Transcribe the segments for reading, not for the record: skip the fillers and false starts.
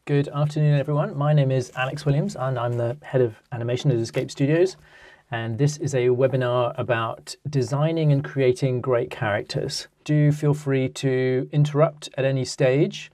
Good afternoon, everyone. My name is Alex Williams, and I'm the head of animation at Escape Studios. And this is a webinar about designing and creating great characters. Do feel free to interrupt at any stage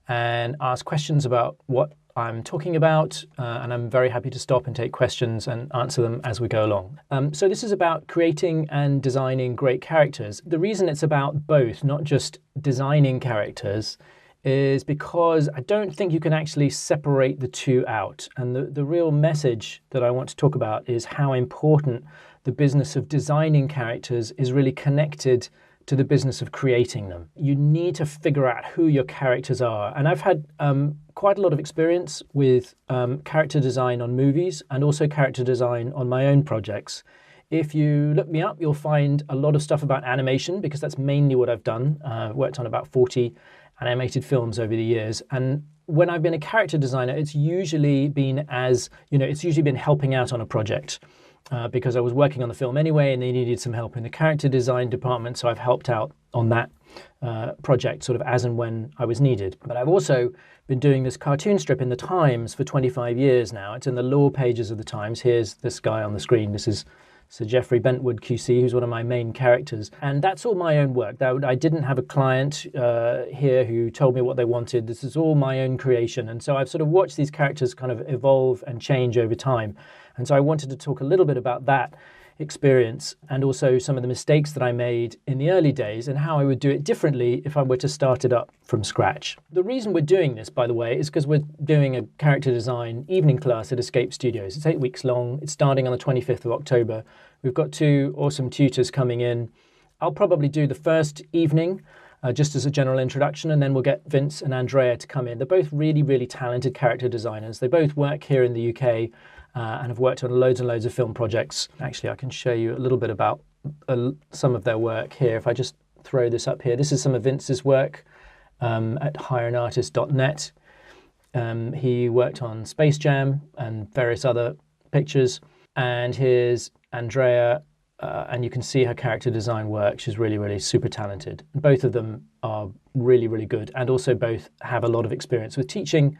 and ask questions about what I'm talking about, and I'm very happy to stop and take questions and answer them as we go along. So this is about creating and designing great characters. The reason it's about both, not just designing characters, is because I don't think you can actually separate the two out. And the real message that I want to talk about is how important the business of designing characters is really connected to the business of creating them. You need to figure out who your characters are. And I've had quite a lot of experience with character design on movies and also character design on my own projects. If you look me up, you'll find a lot of stuff about animation, because that's mainly what I've done. I've worked on about 40 animated films over the years. And when I've been a character designer, it's usually been helping out on a project because I was working on the film anyway and they needed some help in the character design department. So I've helped out on that project sort of as and when I was needed. But I've also been doing this cartoon strip in the Times for 25 years now. It's in the law pages of the Times. Here's this guy on the screen. This is Sir Geoffrey Bentwood QC, who's one of my main characters. And that's all my own work. I didn't have a client here who told me what they wanted. This is all my own creation. And so I've sort of watched these characters kind of evolve and change over time. And so I wanted to talk a little bit about that experience and also some of the mistakes that I made in the early days and how I would do it differently if I were to start it up from scratch. The reason we're doing this, by the way, is because we're doing a character design evening class at Escape Studios. It's 8 weeks long. It's starting on the 25th of October. We've got 2 awesome tutors coming in. I'll probably do the first evening just as a general introduction, and then we'll get Vince and Andrea to come in. They're both really, really talented character designers. They both work here in the UK and have worked on loads and loads of film projects. Actually, I can show you a little bit about some of their work here. If I just throw this up here, this is some of Vince's work at hireanartist.net. He worked on Space Jam and various other pictures. And here's Andrea, and you can see her character design work. She's really, really super talented. Both of them are really, really good, and also both have a lot of experience with teaching.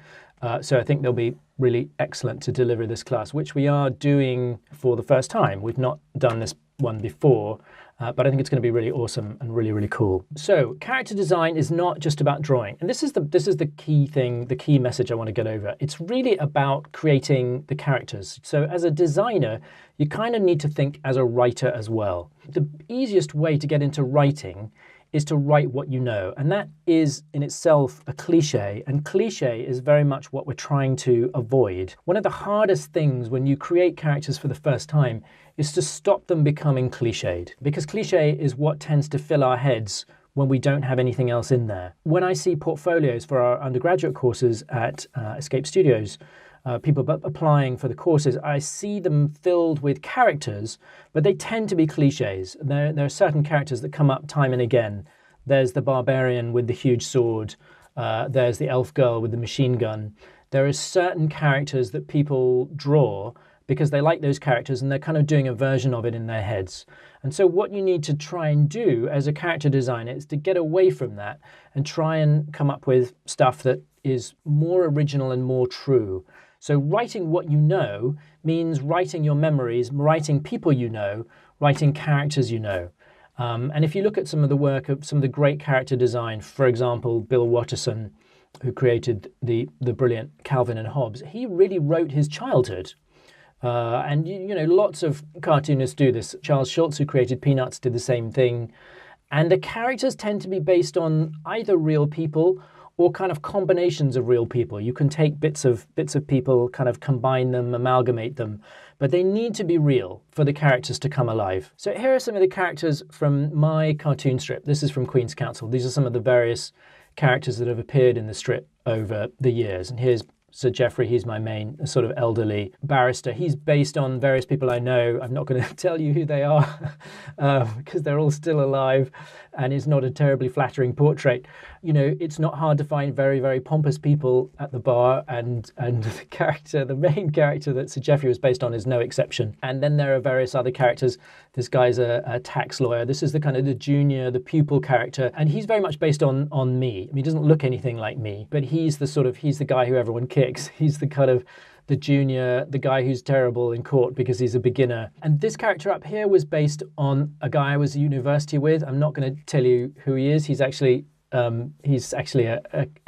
So I think they'll be really excellent to deliver this class, which we are doing for the first time. We've not done this one before, but I think it's going to be really awesome and really, really cool. So character design is not just about drawing. And this is the key thing, the key message I want to get over. It's really about creating the characters. So as a designer, you kind of need to think as a writer as well. The easiest way to get into writing is to write what you know. And that is in itself a cliche, and cliche is very much what we're trying to avoid. One of the hardest things when you create characters for the first time is to stop them becoming cliched, because cliche is what tends to fill our heads when we don't have anything else in there. When I see portfolios for our undergraduate courses at Escape Studios, people applying for the courses, I see them filled with characters, but they tend to be cliches. There are certain characters that come up time and again. There's the barbarian with the huge sword. There's the elf girl with the machine gun. There are certain characters that people draw because they like those characters and they're kind of doing a version of it in their heads. And so what you need to try and do as a character designer is to get away from that and try and come up with stuff that is more original and more true. So writing what you know means writing your memories, writing people you know, writing characters you know. And if you look at some of the work of some of the great character design, for example, Bill Watterson, who created the brilliant Calvin and Hobbes, he really wrote his childhood. And lots of cartoonists do this. Charles Schulz, who created Peanuts, did the same thing. And the characters tend to be based on either real people or kind of combinations of real people. You can take bits of people, kind of combine them, amalgamate them, but they need to be real for the characters to come alive. So here are some of the characters from my cartoon strip. This is from Queen's Counsel. These are some of the various characters that have appeared in the strip over the years. And here's Sir Geoffrey. He's my main sort of elderly barrister. He's based on various people I know. I'm not going to tell you who they are because they're all still alive, and it's not a terribly flattering portrait. You know, it's not hard to find very, very pompous people at the bar, and the main character that Sir Geoffrey was based on is no exception. And then there are various other characters. This guy's a tax lawyer. This is the kind of the junior, the pupil character, and he's very much based on me. I mean, he doesn't look anything like me, but he's the guy who everyone kicks. He's the kind of the junior, the guy who's terrible in court because he's a beginner. And this character up here was based on a guy I was at university with. I'm not going to tell you who he is. He's actually a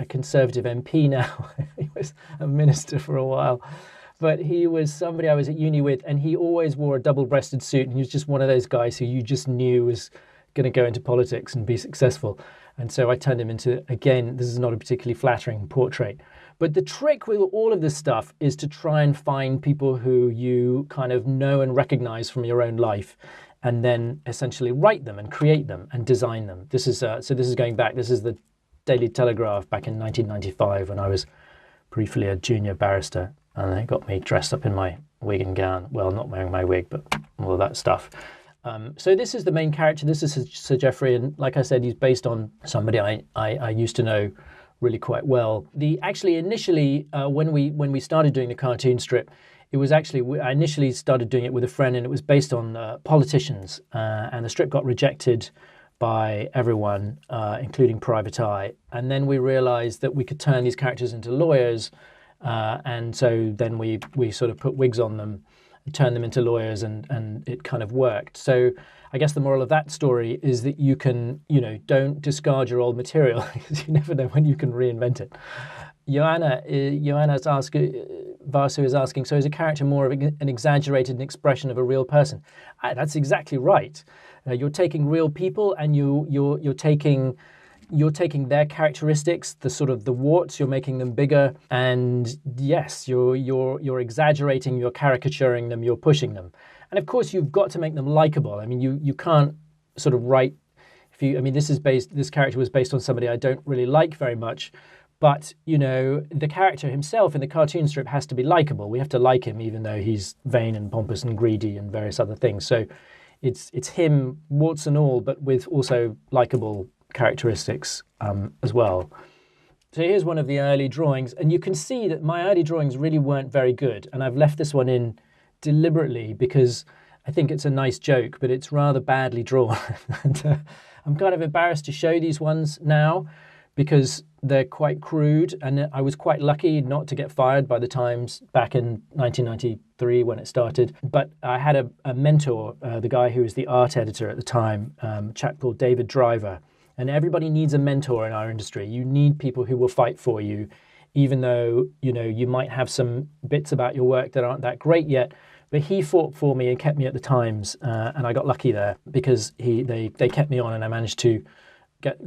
Conservative MP now. He was a minister for a while. But he was somebody I was at uni with, and he always wore a double-breasted suit, and he was just one of those guys who you just knew was going to go into politics and be successful. And so I turned him into, again, this is not a particularly flattering portrait. But the trick with all of this stuff is to try and find people who you kind of know and recognize from your own life, and then essentially write them and create them and design them. This is going back. This is the Daily Telegraph back in 1995 when I was briefly a junior barrister, and they got me dressed up in my wig and gown. Well, not wearing my wig, but all of that stuff. So this is the main character. This is Sir Geoffrey, and like I said, he's based on somebody I used to know really quite well. Initially, when we started doing the cartoon strip, it was actually, I initially started doing it with a friend, and it was based on politicians, and the strip got rejected by everyone, including Private Eye. And then we realized that we could turn these characters into lawyers, and so then we sort of put wigs on them, turn them into lawyers, and it kind of worked. So I guess the moral of that story is that you can, don't discard your old material because you never know when you can reinvent it. Joanna's Vasu is asking, so is a character more of an exaggerated expression of a real person? That's exactly right. You're taking real people, and you're taking their characteristics, the sort of the warts, you're making them bigger, and yes, you're exaggerating, you're caricaturing them, you're pushing them. And of course, you've got to make them likable. I mean, you can't sort of write. This character was based on somebody I don't really like very much, but the character himself in the cartoon strip has to be likable. We have to like him, even though he's vain and pompous and greedy and various other things. So it's him, warts and all, but with also likable characteristics as well. So here's one of the early drawings, and you can see that my early drawings really weren't very good, and I've left this one in deliberately because I think it's a nice joke, but it's rather badly drawn. And I'm kind of embarrassed to show these ones now because they're quite crude, and I was quite lucky not to get fired by the Times back in 1993 when it started. But I had a mentor, the guy who was the art editor at the time, a chap called David Driver. And everybody needs a mentor in our industry. You need people who will fight for you, even though, you might have some bits about your work that aren't that great yet. But he fought for me and kept me at the Times, and I got lucky there because they kept me on, and I managed to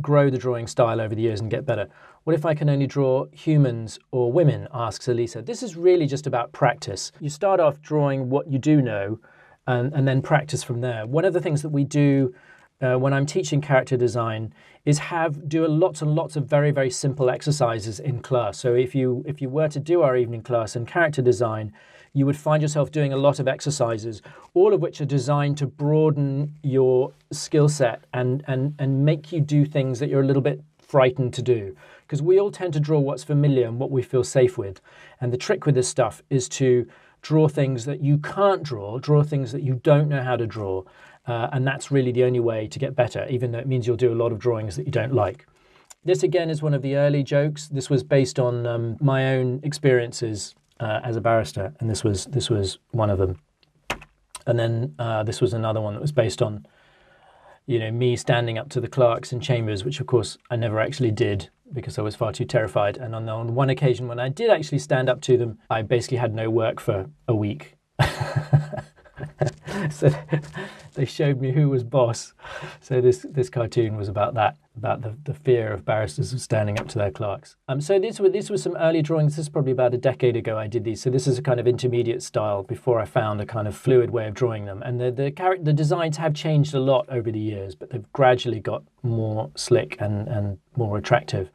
grow the drawing style over the years and get better. What if I can only draw humans or women, asks Elisa. This is really just about practice. You start off drawing what you do know and then practice from there. One of the things that we do when I'm teaching character design is do lots and lots of very, very simple exercises in class. So if you were to do our evening class in character design, you would find yourself doing a lot of exercises, all of which are designed to broaden your skill set and make you do things that you're a little bit frightened to do. Because we all tend to draw what's familiar and what we feel safe with. And the trick with this stuff is to draw things that you can't draw things that you don't know how to draw. And that's really the only way to get better, even though it means you'll do a lot of drawings that you don't like. This, again, is one of the early jokes. This was based on my own experiences as a barrister, and this was one of them. And then this was another one that was based on, me standing up to the clerks in chambers, which, of course, I never actually did because I was far too terrified. And on one occasion when I did actually stand up to them, I basically had no work for a week. So they showed me who was boss. So this cartoon was about that, about the fear of barristers of standing up to their clerks. So these were some early drawings. This is probably about a decade ago I did these. So this is a kind of intermediate style before I found a kind of fluid way of drawing them. And the designs have changed a lot over the years, but they've gradually got more slick and more attractive.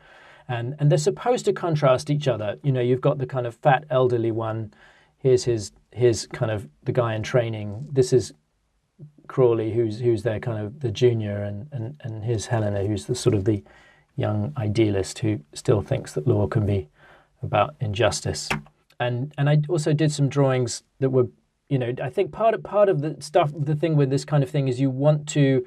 And they're supposed to contrast each other. You know, you've got the kind of fat elderly one. Here's his kind of the guy in training. This is Crawley, who's their kind of the junior, and here's Helena, who's the sort of the young idealist who still thinks that law can be about injustice. And I also did some drawings that were, you know, I think part of the stuff, the thing with this kind of thing is you want to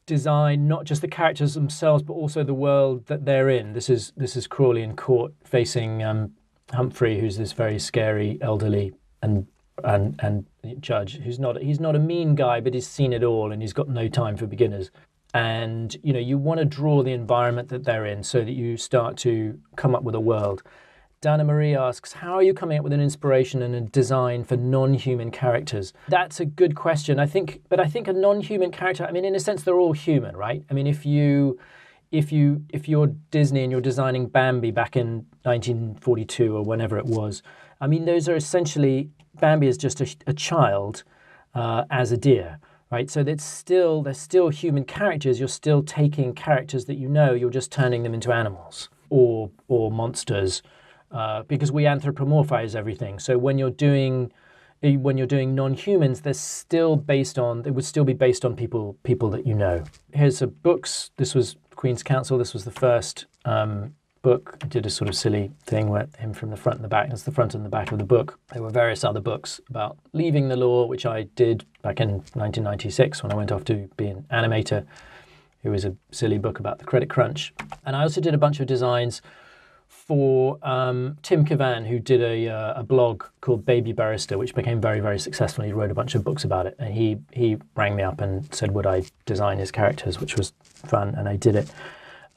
design not just the characters themselves, but also the world that they're in. This is Crawley in court facing Humphrey, who's this very scary elderly and judge he's not a mean guy, but he's seen it all and he's got no time for beginners. And you know, you want to draw the environment that they're in so that you start to come up with a world. Dana Marie asks, how are you coming up with an inspiration and a design for non-human characters? That's a good question. I think a non-human character, I mean, in a sense, they're all human, right? I mean, if you're Disney and you're designing Bambi back in 1942 or whenever it was, I mean, those are essentially, Bambi is just a child as a deer, right? So they're still human characters. You're still taking characters that you know, you're just turning them into animals or monsters. Because we anthropomorphize everything. So when you're doing non-humans, they would still be based on people that you know. Here's books. This was Queen's Counsel. This was the first book. I did a sort of silly thing where him from the front and the back. That's the front and the back of the book. There were various other books about leaving the law, which I did back in 1996 when I went off to be an animator. It was a silly book about the credit crunch. And I also did a bunch of designs for Tim Cavan, who did a blog called Baby Barrister, which became very, very successful. He wrote a bunch of books about it. And he rang me up and said, would I design his characters, which was fun, and I did it.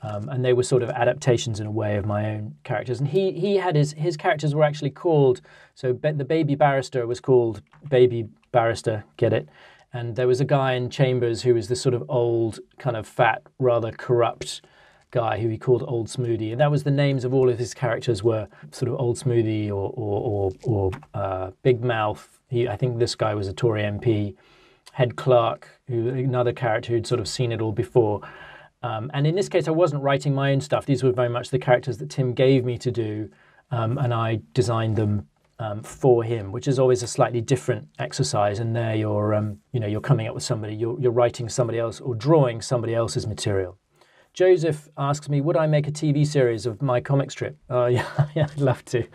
And they were sort of adaptations in a way of my own characters. And he had his characters were actually called, so the Baby Barrister was called Baby Barrister, get it? And there was a guy in Chambers who was this sort of old, kind of fat, rather corrupt guy who he called Old Smoothie, and that was the names of all of his characters were sort of Old Smoothie or Big Mouth. I think this guy was a Tory MP. Head Clerk, who another character who'd sort of seen it all before. And in this case, I wasn't writing my own stuff. These were very much the characters that Tim gave me to do, and I designed them for him, which is always a slightly different exercise. And there you're coming up with somebody, you're writing somebody else or drawing somebody else's material. Joseph asks me, would I make a TV series of my comic strip? Yeah, I'd love to.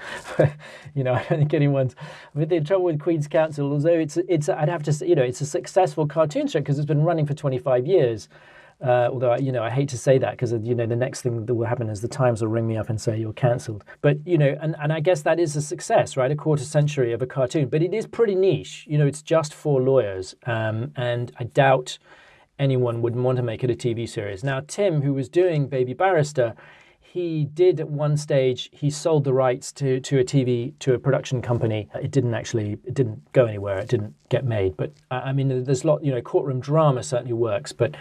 You know, I don't think anyone's. I mean, the trouble with Queen's Counsel, although I'd have to say, you know, it's a successful cartoon strip because it's been running for 25 years. Although, you know, I hate to say that because, you know, the next thing that will happen is the Times will ring me up and say you're cancelled. But, you know, and I guess that is a success, right? A quarter century of a cartoon. But it is pretty niche. You know, it's just for lawyers. And I doubt anyone would want to make it a TV series. Now, Tim, who was doing Baby Barrister, he did at one stage, he sold the rights to a production company. It didn't go anywhere. It didn't get made. But I mean, there's a lot, you know, courtroom drama certainly works, but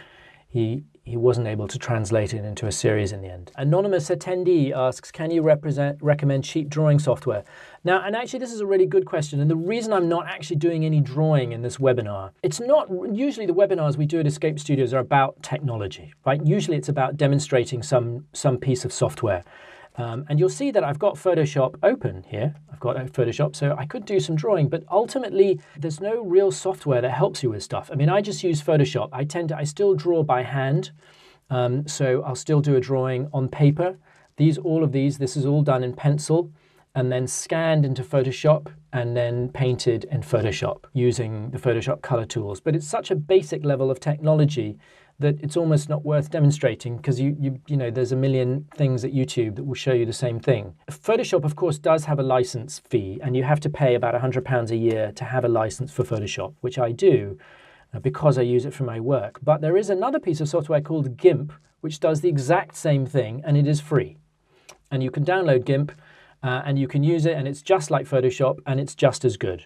he wasn't able to translate it into a series in the end. Anonymous attendee asks, can you recommend cheap drawing software? Now, and actually this is a really good question. And the reason I'm not actually doing any drawing in this webinar, it's not, usually the webinars we do at Escape Studios are about technology, right? Usually it's about demonstrating some piece of software. And you'll see that I've got Photoshop open here. I've got Photoshop, so I could do some drawing, but ultimately there's no real software that helps you with stuff. I mean, I just use Photoshop. I still draw by hand, so I'll still do a drawing on paper. This is all done in pencil and then scanned into Photoshop and then painted in Photoshop using the Photoshop color tools. But it's such a basic level of technology that it's almost not worth demonstrating because you know there's a million things at YouTube that will show you the same thing. Photoshop, of course, does have a license fee, and you have to pay about £100 a year to have a license for Photoshop, which I do because I use it for my work. But there is another piece of software called GIMP, which does the exact same thing, and it is free. And you can download GIMP, and you can use it, and it's just like Photoshop, and it's just as good.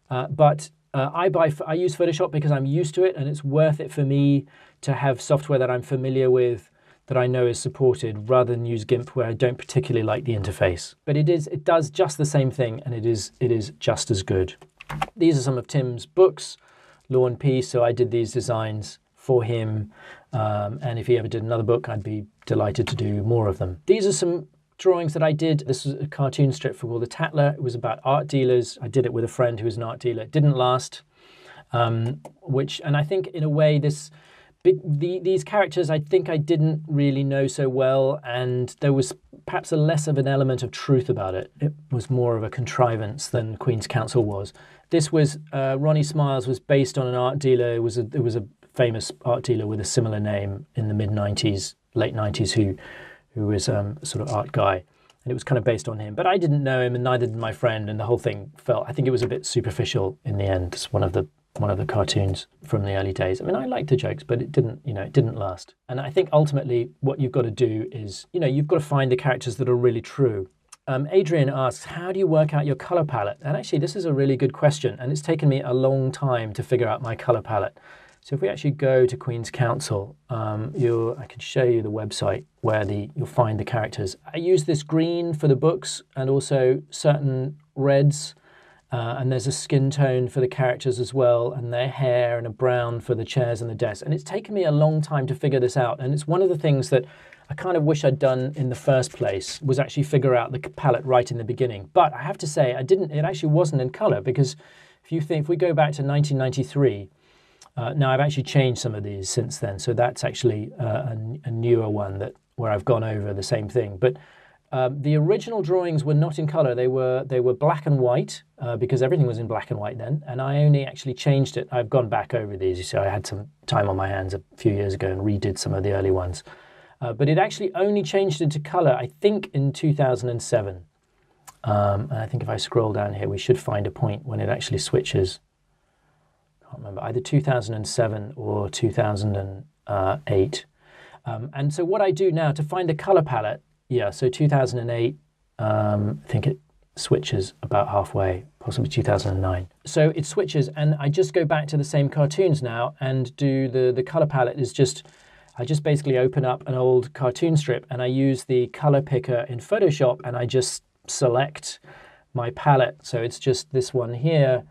I use Photoshop because I'm used to it, and it's worth it for me to have software that I'm familiar with, that I know is supported, rather than use GIMP where I don't particularly like the interface. But it does just the same thing, and it is just as good. These are some of Tim's books, Law and Peace. So I did these designs for him. And if he ever did another book, I'd be delighted to do more of them. These are some drawings that I did. This was a cartoon strip for called The Tatler. It was about art dealers. I did it with a friend who was an art dealer. It didn't last, and I think in a way these characters I think I didn't really know so well, and there was perhaps a less of an element of truth about it. It was more of a contrivance than Queen's Counsel was. This was Ronnie Smiles was based on an art dealer. It was a famous art dealer with a similar name in the mid-90s, late 90s, who was a sort of art guy, and it was kind of based on him. But I didn't know him, and neither did my friend, and the whole thing I think it was a bit superficial in the end. It's one of the cartoons from the early days. I mean, I liked the jokes, but it didn't last. And I think ultimately what you've got to do is, you've got to find the characters that are really true. Adrian asks, how do you work out your color palette? And actually, this is a really good question, and it's taken me a long time to figure out my color palette. So if we actually go to Queen's Counsel, I can show you the website where you'll find the characters. I use this green for the books and also certain reds, and there's a skin tone for the characters as well, and their hair, and a brown for the chairs and the desks. And it's taken me a long time to figure this out, and it's one of the things that I kind of wish I'd done in the first place, was actually figure out the palette right in the beginning. But I have to say, it actually wasn't in color, because if we go back to 1993, now I've actually changed some of these since then, so that's actually a newer one where I've gone over the same thing. But the original drawings were not in color; they were black and white, because everything was in black and white then. And I only actually changed it. I've gone back over these. You see, I had some time on my hands a few years ago and redid some of the early ones. But it actually only changed into color, I think, in 2007. And I think if I scroll down here, we should find a point when it actually switches. Can't remember, either 2007 or 2008. And so what I do now to find the color palette, so 2008, I think it switches about halfway, possibly 2009. So it switches, and I just go back to the same cartoons now and do the color palette is just, I just basically open up an old cartoon strip and I use the color picker in Photoshop and I just select my palette. So it's just this one here.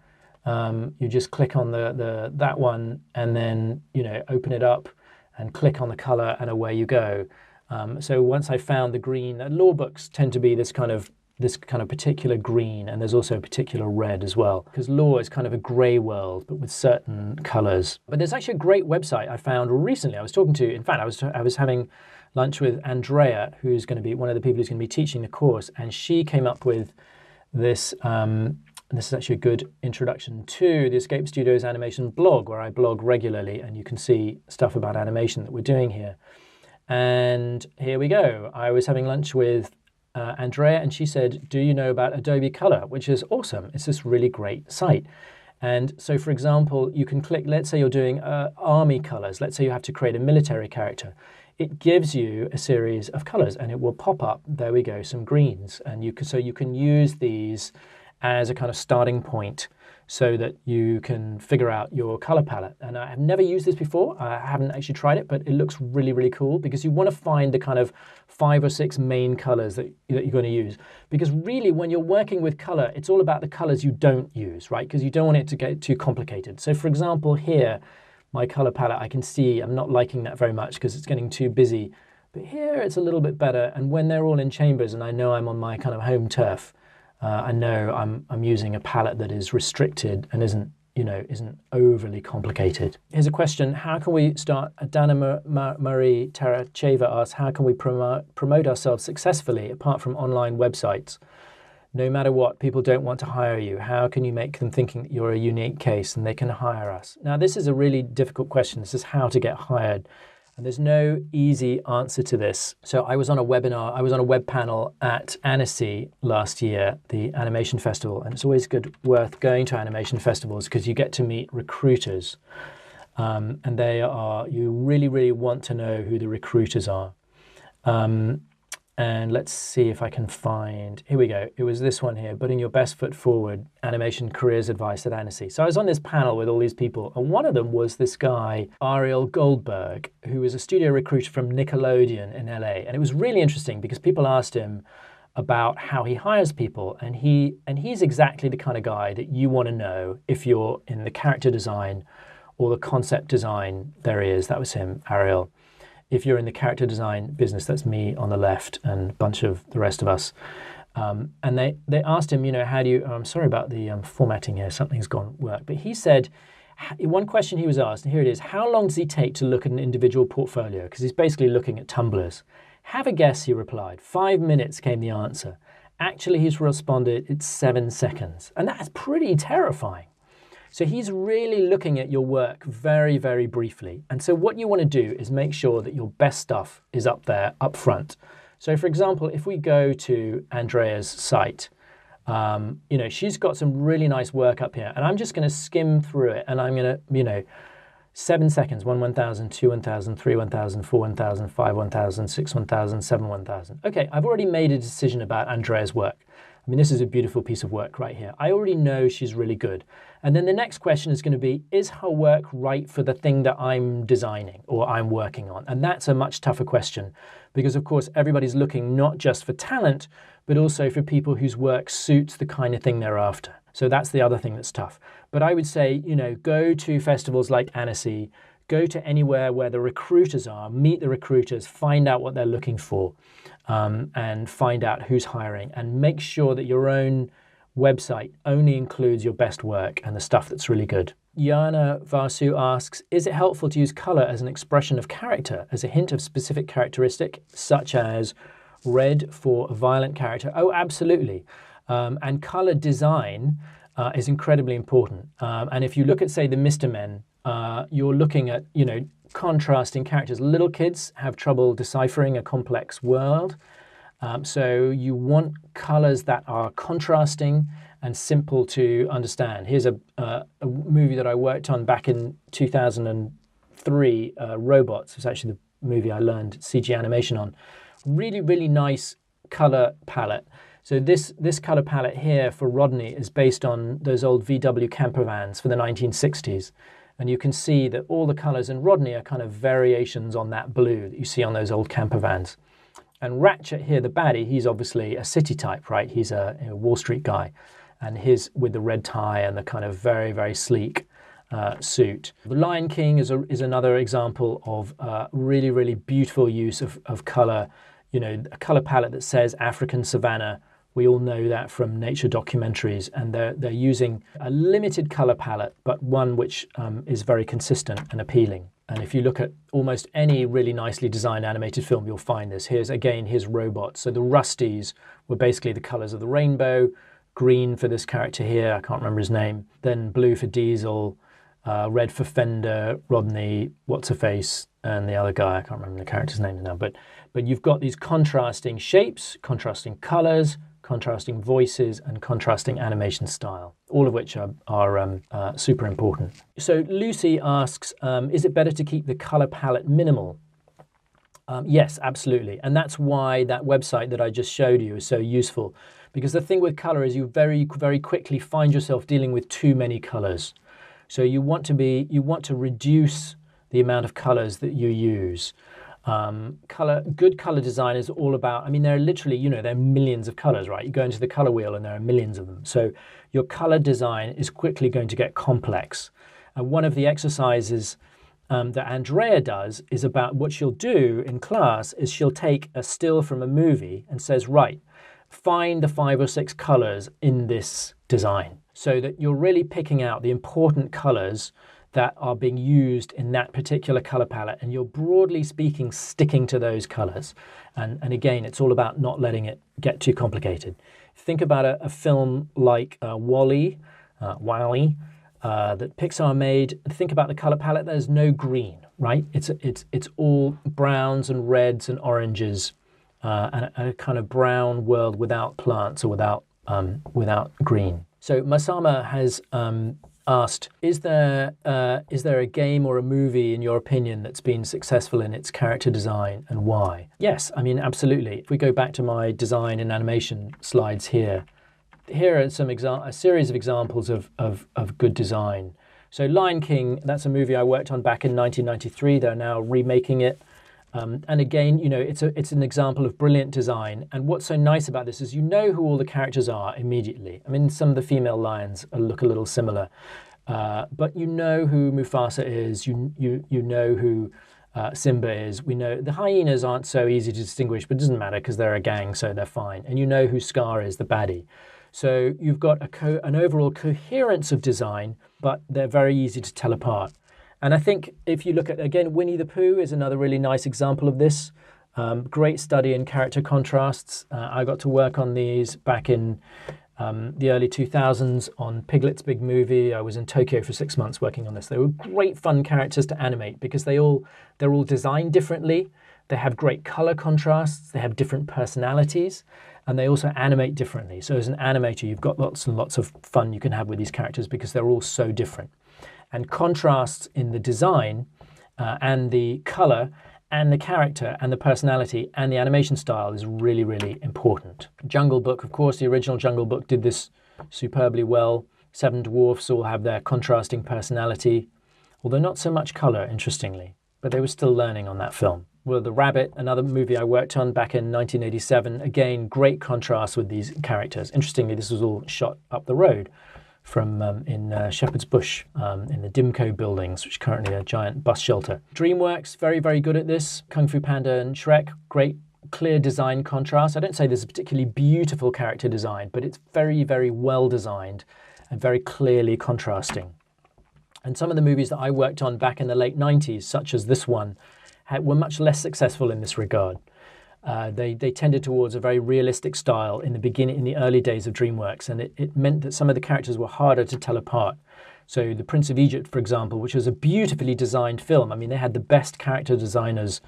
You just click on that one and then, open it up and click on the color and away you go. So once I found the green, law books tend to be this kind of particular green, and there's also a particular red as well, because law is kind of a grey world, but with certain colours. But there's actually a great website I found recently. I was having lunch with Andrea, who's going to be one of the people who's going to be teaching the course, and she came up with this. This is actually a good introduction to the Escape Studios animation blog, where I blog regularly, and you can see stuff about animation that we're doing here. And here we go. I was having lunch with Andrea, and she said, do you know about Adobe Color, which is awesome. It's this really great site. And so, for example, you can click, let's say you're doing army colors. Let's say you have to create a military character. It gives you a series of colors, and it will pop up, there we go, some greens. And you can use these as a kind of starting point so that you can figure out your color palette. And I have never used this before. I haven't actually tried it, but it looks really, really cool, because you want to find the kind of 5 or 6 main colors that you're going to use. Because really, when you're working with color, it's all about the colors you don't use, right? Because you don't want it to get too complicated. So for example, here, my color palette, I can see I'm not liking that very much because it's getting too busy. But here it's a little bit better. And when they're all in chambers and I know I'm on my kind of home turf, I know I'm using a palette that is restricted and isn't overly complicated. Here's a question: how can we start? Dana Marie Taracheva asks, how can we promote ourselves successfully apart from online websites? No matter what, people don't want to hire you. How can you make them thinking that you're a unique case and they can hire us? Now, this is a really difficult question. This is how to get hired. And there's no easy answer to this. So I was on a webinar, I was on a web panel at Annecy last year, the animation festival. And it's always worth going to animation festivals because you get to meet recruiters. And you really, really want to know who the recruiters are. And let's see if I can find, here we go. It was this one here, putting your best foot forward, animation careers advice at Annecy. So I was on this panel with all these people, and one of them was this guy, Ariel Goldberg, who was a studio recruiter from Nickelodeon in LA. And it was really interesting because people asked him about how he hires people, and he's exactly the kind of guy that you want to know if you're in the character design or the concept design, there he is, that was him, Ariel. If you're in the character design business, that's me on the left and a bunch of the rest of us. And they asked him, how do you, I'm sorry about the formatting here, something's gone work. But he said, one question he was asked, and here it is, how long does he take to look at an individual portfolio? Because he's basically looking at tumblers. Have a guess, he replied. 5 minutes came the answer. Actually, he's responded, it's 7 seconds. And that's pretty terrifying. So he's really looking at your work very, very briefly. And so what you want to do is make sure that your best stuff is up there, up front. So for example, if we go to Andrea's site, she's got some really nice work up here. And I'm just going to skim through it. And I'm going to, 7 seconds, 1, 1,000, 2, 1,000, 3, 1,000, 4, 1,000, 5, 1,000, 6, 1,000, 7, 1,000. Okay, I've already made a decision about Andrea's work. I mean, this is a beautiful piece of work right here. I already know she's really good. And then the next question is going to be, is her work right for the thing that I'm designing or I'm working on? And that's a much tougher question because, of course, everybody's looking not just for talent, but also for people whose work suits the kind of thing they're after. So that's the other thing that's tough. But I would say, go to festivals like Annecy, go to anywhere where the recruiters are, meet the recruiters, find out what they're looking for, and find out who's hiring, and make sure that your own website only includes your best work and the stuff that's really good. Yana Vasu asks, is it helpful to use color as an expression of character, as a hint of specific characteristic, such as red for a violent character? Oh, absolutely. And color design is incredibly important. And if you look at, say, the Mr. Men, you're looking at, contrasting characters. Little kids have trouble deciphering a complex world. So you want colors that are contrasting and simple to understand. Here's a movie that I worked on back in 2003, Robots. It's actually the movie I learned CG animation on. Really, really nice color palette. So this color palette here for Rodney is based on those old VW camper vans for the 1960s. And you can see that all the colors in Rodney are kind of variations on that blue that you see on those old camper vans. And Ratchet here, the baddie, he's obviously a city type, right? He's a Wall Street guy. And his with the red tie and the kind of very, very sleek suit. The Lion King is another example of really, really beautiful use of color. A color palette that says African savanna. We all know that from nature documentaries, and they're using a limited color palette, but one which is very consistent and appealing. And if you look at almost any really nicely designed animated film, you'll find this. Here's Robots. So the Rusties were basically the colors of the rainbow, green for this character here, I can't remember his name, then blue for Diesel, red for Fender, Rodney, What's-Her-Face, and the other guy, I can't remember the character's name now, but you've got these contrasting shapes, contrasting colors, contrasting voices, and contrasting animation style, all of which are super important. So Lucy asks, is it better to keep the color palette minimal? Yes, absolutely. And that's why that website that I just showed you is so useful. Because the thing with color is you very, very quickly find yourself dealing with too many colors. So you want to reduce the amount of colors that you use. Good color design is all about, there are literally, there are millions of colors, right? You go into the color wheel and there are millions of them. So your color design is quickly going to get complex. And one of the exercises that Andrea does is about what she'll do in class is she'll take a still from a movie and says, right, find the 5 or 6 colors in this design, so that you're really picking out the important colors that are being used in that particular color palette, and you're broadly speaking sticking to those colors. And again, it's all about not letting it get too complicated. Think about a film like WALL-E, that Pixar made. Think about the color palette. There's no green, right? It's all browns and reds and oranges, and a kind of brown world without plants or without green. So Masama has asked, is there a game or a movie, in your opinion, that's been successful in its character design, and why? Yes, absolutely. If we go back to my design and animation slides here are a series of examples of good design. So Lion King, that's a movie I worked on back in 1993. They're now remaking it. And again, it's an example of brilliant design. And what's so nice about this is who all the characters are immediately. Some of the female lions look a little similar. But you know who Mufasa is. You know who Simba is. We know the hyenas aren't so easy to distinguish, but it doesn't matter because they're a gang, so they're fine. And you know who Scar is, the baddie. So you've got an overall coherence of design, but they're very easy to tell apart. And I think if you look at, again, Winnie the Pooh is another really nice example of this. Great study in character contrasts. I got to work on these back in the early 2000s on Piglet's Big Movie. I was in Tokyo for 6 months working on this. They were great fun characters to animate because they're all designed differently. They have great color contrasts. They have different personalities, and they also animate differently. So as an animator, you've got lots and lots of fun you can have with these characters because they're all so different. And contrasts in the design and the color and the character and the personality and the animation style is really, really important. Jungle Book, of course, the original Jungle Book did this superbly well. Seven Dwarfs all have their contrasting personality, although not so much color, interestingly, but they were still learning on that film. Well, The Rabbit, another movie I worked on back in 1987, again, great contrast with these characters. Interestingly, this was all shot up the road from in Shepherd's Bush in the Dimco buildings, which is currently a giant bus shelter. DreamWorks, very, very good at this. Kung Fu Panda and Shrek, great clear design contrast. I don't say there's a particularly beautiful character design, but it's very, very well designed and very clearly contrasting. And some of the movies that I worked on back in the late 90s, such as this one, were much less successful in this regard. They tended towards a very realistic style in the beginning, in the early days of DreamWorks, and it meant that some of the characters were harder to tell apart. So The Prince of Egypt, for example, which was a beautifully designed film. I mean, they had the best character designers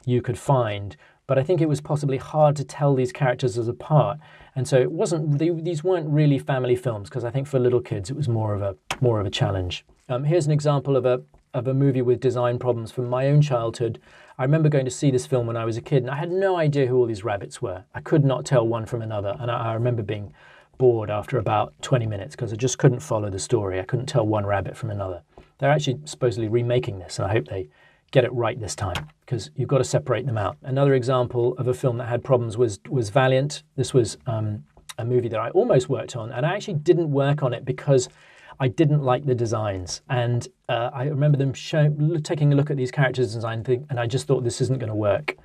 you could find, but I think it was possibly hard to tell these characters apart. And so it wasn't; these weren't really family films because I think for little kids it was more of a challenge. Here's an example of a movie with design problems from my own childhood. I remember going to see this film when I was a kid, and I had no idea who all these rabbits were. I could not tell one from another, and I remember being bored after about 20 minutes because I just couldn't follow the story. I couldn't tell one rabbit from another. They're actually supposedly remaking this, and I hope they get it right this time because you've got to separate them out. Another example of a film that had problems was Valiant. This was a movie that I almost worked on, and I actually didn't work on it because I didn't like the designs, and I remember them taking a look at these characters' design, and I just thought this isn't going to work.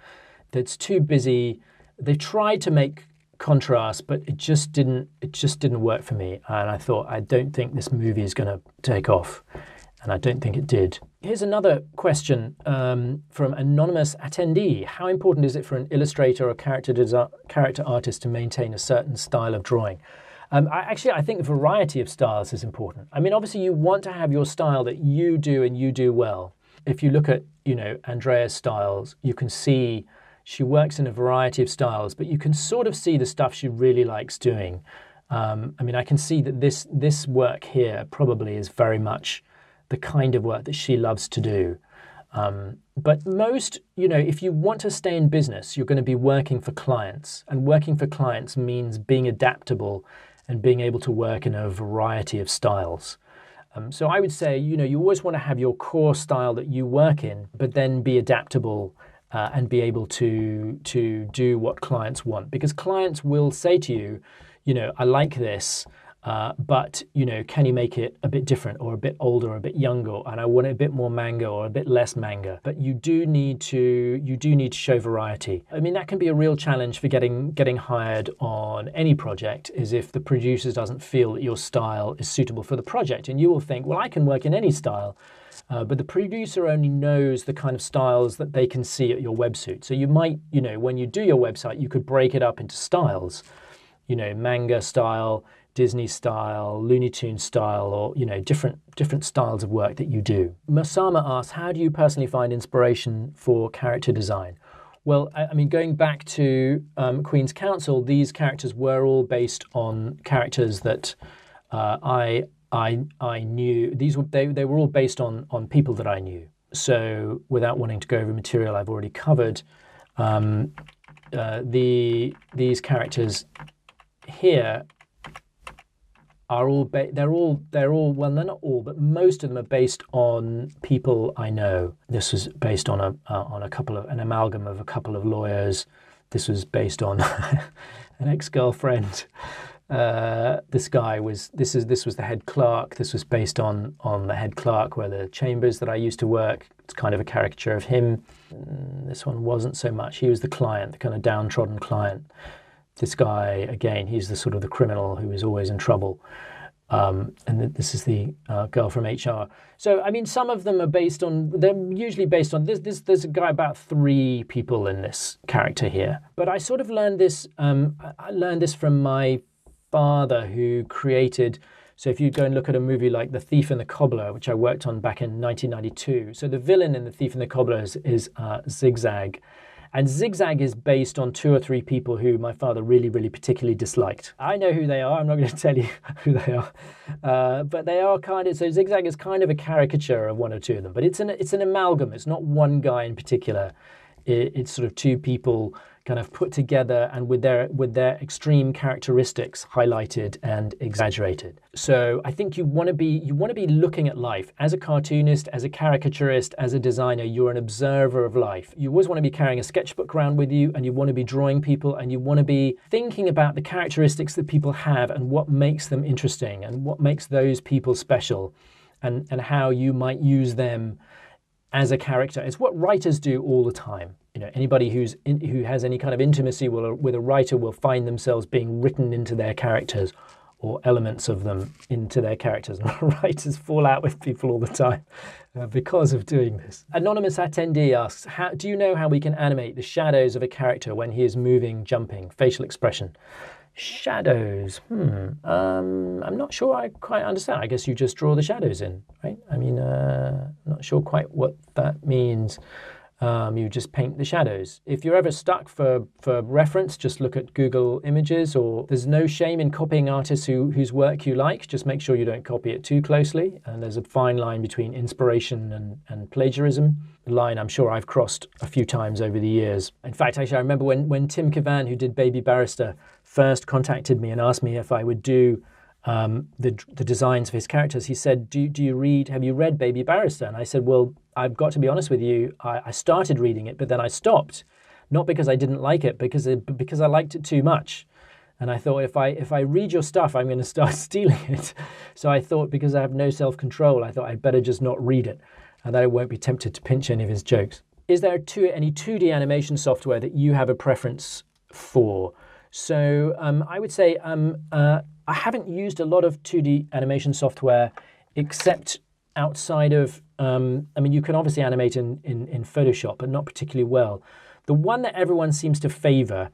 It's too busy. They tried to make contrast, but it just didn't work for me. And I thought, I don't think this movie is going to take off, and I don't think it did. Here's another question from anonymous attendee: how important is it for an illustrator or character artist to maintain a certain style of drawing? I think variety of styles is important. I mean, obviously you want to have your style that you do and you do well. If you look at, Andrea's styles, you can see she works in a variety of styles, but you can sort of see the stuff she really likes doing. I can see that this work here probably is very much the kind of work that she loves to do. But most, if you want to stay in business, you're going to be working for clients, and working for clients means being adaptable and being able to work in a variety of styles. So I would say, you always want to have your core style that you work in, but then be adaptable and be able to do what clients want. Because clients will say to you, I like this, but, can you make it a bit different or a bit older or a bit younger? And I want it a bit more manga or a bit less manga. But you do need to show variety. I mean, that can be a real challenge for getting hired on any project, is if the producer doesn't feel that your style is suitable for the project. And you will think, well, I can work in any style. But the producer only knows the kind of styles that they can see at your website. So you might, when you do your website, you could break it up into styles, manga style, Disney style, Looney Tunes style, or different styles of work that you do. Masama asks, how do you personally find inspiration for character design? Well, going back to Queen's Counsel, these characters were all based on characters that I knew. They were all based on people that I knew. So without wanting to go over material I've already covered, these characters here are all they're all well, they're not all, but most of them are based on people I know. This was based on an amalgam of a couple of lawyers. This was based on an ex-girlfriend. This guy was this was the head clerk. This was based on the head clerk where the chambers that I used to work. It's kind of a caricature of him. This one wasn't so much. He was the client, the kind of downtrodden client. This guy, again, he's the sort of the criminal who is always in trouble. And this is the girl from HR. So, I mean, some of them are they're usually based on there's a guy, about 3 people in this character here. But I sort of learned this, I learned this from my father, who created, so if you go and look at a movie like The Thief and the Cobbler, which I worked on back in 1992. So the villain in The Thief and the Cobbler is Zigzag. And Zigzag is based on 2 or 3 people who my father really, really particularly disliked. I know who they are. I'm not going to tell you who they are. But they are kind of, so Zigzag is kind of a caricature of 1 or 2 of them. But it's an amalgam. It's not one guy in particular. It's sort of 2 people kind of put together and with their extreme characteristics highlighted and exaggerated. So I think you want to be looking at life as a cartoonist, as a caricaturist, as a designer. You're an observer of life. You always want to be carrying a sketchbook around with you, and you want to be drawing people, and you want to be thinking about the characteristics that people have and what makes them interesting and what makes those people special, and how you might use them as a character. It's what writers do all the time. You know, anybody who has any kind of intimacy with a writer will find themselves being written into their characters, or elements of them into their characters. And writers fall out with people all the time because of doing this. Anonymous attendee asks, do you know how we can animate the shadows of a character when he is moving, jumping, facial expression? Shadows. I'm not sure I quite understand. I guess you just draw the shadows in, right? I mean, I'm not sure quite what that means. You just paint the shadows. If you're ever stuck for reference, just look at Google Images, or there's no shame in copying artists whose work you like. Just make sure you don't copy it too closely. And there's a fine line between inspiration and plagiarism. A line I'm sure I've crossed a few times over the years. In fact, actually, I remember when Tim Cavan, who did Baby Barrister, first contacted me and asked me if I would do the designs of his characters. He said, have you read Baby Barrister? And I said, well, I've got to be honest with you, I started reading it, but then I stopped. Not because I didn't like it, because I liked it too much. And I thought, if I read your stuff, I'm going to start stealing it. So I thought, because I have no self-control, I thought I'd better just not read it, and that I won't be tempted to pinch any of his jokes. Is there any 2D animation software that you have a preference for? So I would say I haven't used a lot of 2D animation software, except outside of, you can obviously animate in Photoshop, but not particularly well. The one that everyone seems to favor,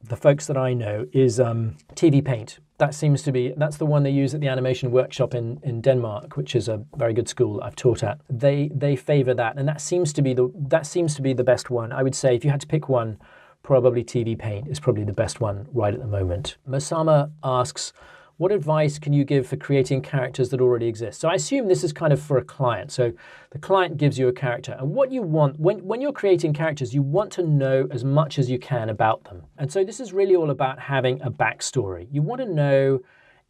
the folks that I know, is TV Paint. That's the one they use at the animation workshop in Denmark, which is a very good school I've taught at. They favor that, and that seems to be the best one. I would say if you had to pick one, probably TV Paint is probably the best one right at the moment. Masama asks, what advice can you give for creating characters that already exist? So I assume this is kind of for a client. So the client gives you a character, and what you want, when you're creating characters, you want to know as much as you can about them. And so this is really all about having a backstory. You want to know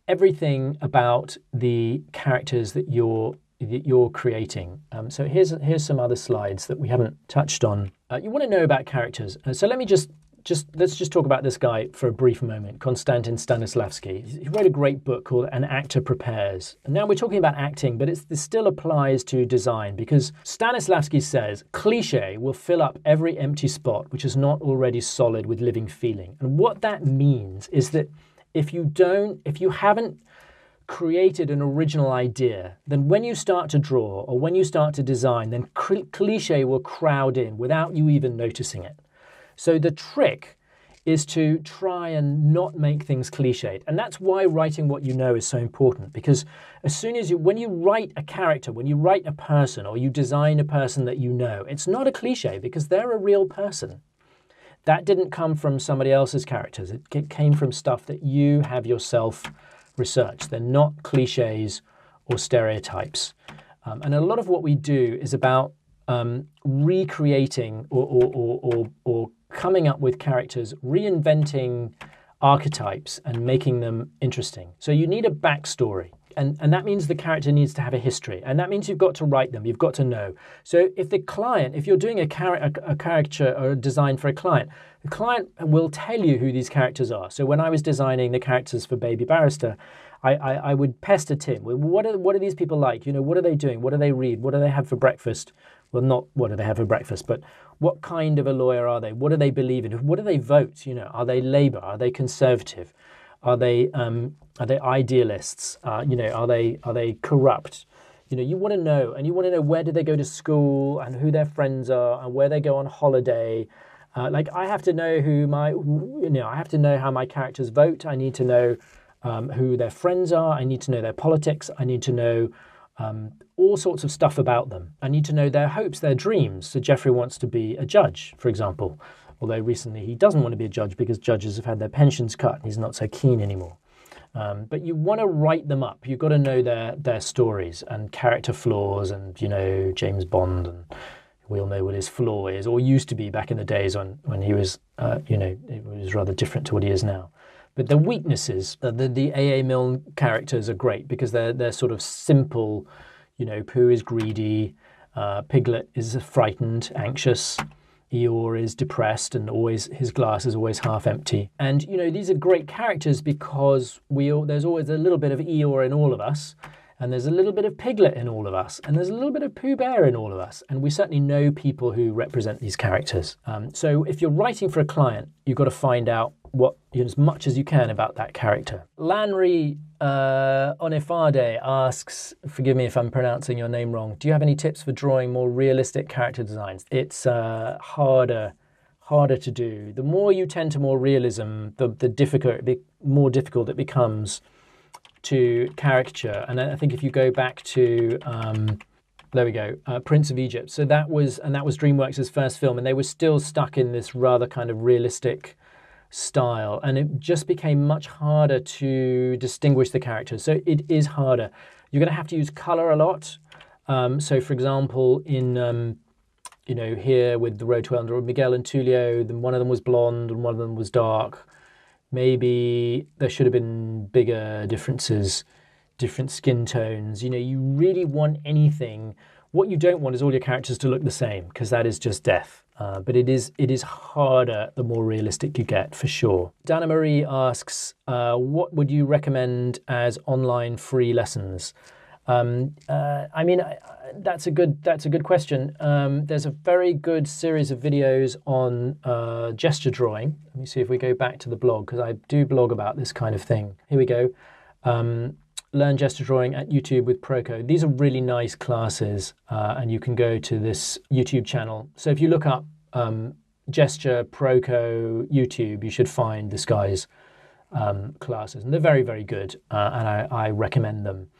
everything about the characters that you're creating. So here's some other slides that we haven't touched on. You want to know about characters. So let me let's just talk about this guy for a brief moment, Konstantin Stanislavski. He wrote a great book called An Actor Prepares. And now we're talking about acting, but this still applies to design, because Stanislavski says, cliché will fill up every empty spot which is not already solid with living feeling. And what that means is that if you haven't created an original idea, then when you start to draw or when you start to design, then cliché will crowd in without you even noticing it. So the trick is to try and not make things cliched. And that's why writing what you know is so important, because as soon as when you write a character, when you write a person, or you design a person that you know, it's not a cliche, because they're a real person. That didn't come from somebody else's characters. It came from stuff that you have yourself researched. They're not cliches or stereotypes. And a lot of what we do is about recreating or coming up with characters, reinventing archetypes and making them interesting. So you need a backstory. And that means the character needs to have a history, and that means you've got to write them, you've got to know. So if you're doing a caricature or a design for a client, the client will tell you who these characters are. So when I was designing the characters for Baby Barrister, I would pester Tim. What are these people like? What are they doing? What do they read? What do they have for breakfast? Well, not what do they have for breakfast, but what kind of a lawyer are they? What do they believe in? What do they vote? Are they Labour? Are they Conservative? Are they idealists? Are they corrupt? You want to know, and you want to know where did they go to school, and who their friends are, and where they go on holiday. I have to know I have to know how my characters vote. I need to know who their friends are. I need to know their politics. I need to know all sorts of stuff about them. I need to know their hopes, their dreams. So Jeffrey wants to be a judge, for example, although recently he doesn't want to be a judge because judges have had their pensions cut and he's not so keen anymore. But you want to write them up. You've got to know their stories and character flaws, and James Bond, and we all know what his flaw is, or used to be back in the days when he was it was rather different to what he is now. But the weaknesses, the A.A. Milne characters are great because they're sort of simple. Pooh is greedy, Piglet is frightened, anxious, Eeyore is depressed, and his glass is always half empty. And these are great characters because there's always a little bit of Eeyore in all of us, and there's a little bit of Piglet in all of us, and there's a little bit of Pooh Bear in all of us, and we certainly know people who represent these characters. So if you're writing for a client, you've got to find out as much as you can about that character. Lanry Onifade asks, forgive me if I'm pronouncing your name wrong, do you have any tips for drawing more realistic character designs? It's harder to do. The more you tend to more realism, the more difficult it becomes to caricature. And I think if you go back to there we go, Prince of Egypt. So that was DreamWorks' first film, and they were still stuck in this rather kind of realistic style, and it just became much harder to distinguish the characters. So it is harder. You're going to have to use color a lot. So for example, in here with the Road to Elder, Miguel and Tulio, one of them was blonde and one of them was dark. Maybe there should have been bigger differences, different skin tones. You really want anything. What you don't want is all your characters to look the same, because that is just death. But it is harder the more realistic you get, for sure. Dana Marie asks, what would you recommend as online free lessons? That's a good question. There's a very good series of videos on gesture drawing. Let me see if we go back to the blog, because I do blog about this kind of thing. Here we go. Learn gesture drawing at YouTube with Proco. These are really nice classes, and you can go to this YouTube channel. So if you look up gesture Proco YouTube, you should find this guy's classes, and they're very, very good, and I recommend them.